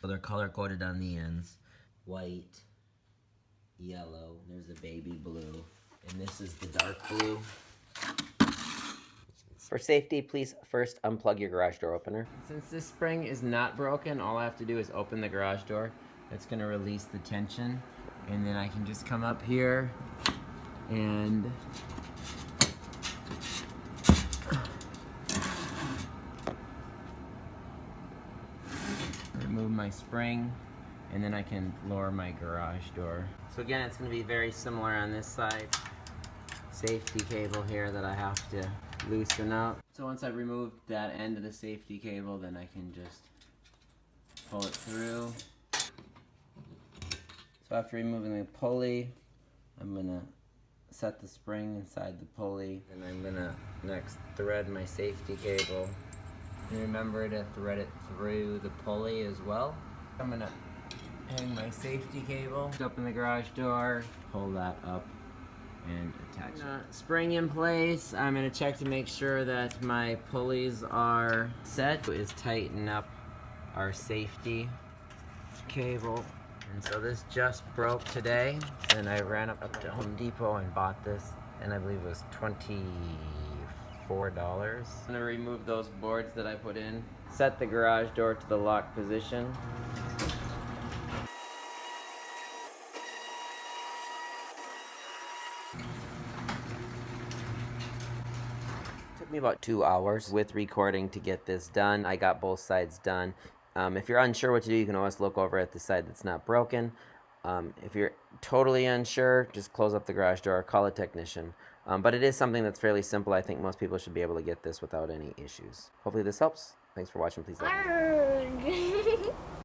So they're color coded on the ends. White, yellow, there's a baby blue, and this is the dark blue. For safety, please first unplug your garage door opener. Since this spring is not broken, all I have to do is open the garage door. It's gonna release the tension, and then I can just come up here and remove my spring, and then I can lower my garage door. So again, it's gonna be very similar on this side. Safety cable here that I have to loosen up. So once I've removed that end of the safety cable, then I can just pull it through. So after removing the pulley, I'm gonna set the spring inside the pulley, and I'm gonna next thread my safety cable. And remember to thread it through the pulley as well. I'm gonna hang my safety cable, open the garage door, pull that up, and attach it. Spring in place. I'm gonna check to make sure that my pulleys are set. Is tighten up our safety cable. And so this just broke today, and I ran up to Home Depot and bought this, and I believe it was $24. I'm gonna remove those boards that I put in. Set the garage door to the lock position. Took me about 2 hours with recording to get this done. I got both sides done. If you're unsure what to do, you can always look over at the side that's not broken. If you're totally unsure, just close up the garage door, call a technician. But it is something that's fairly simple. I think most people should be able to get this without any issues. Hopefully this helps. Thanks for watching. Please like.